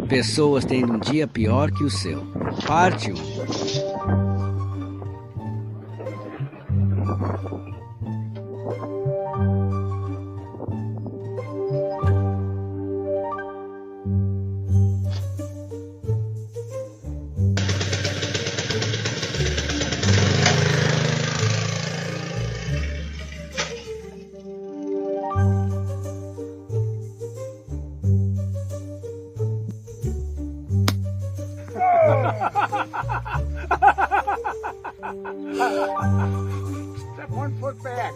Pessoas tendo um dia pior que o seu. Parte 1. Step 1 foot back.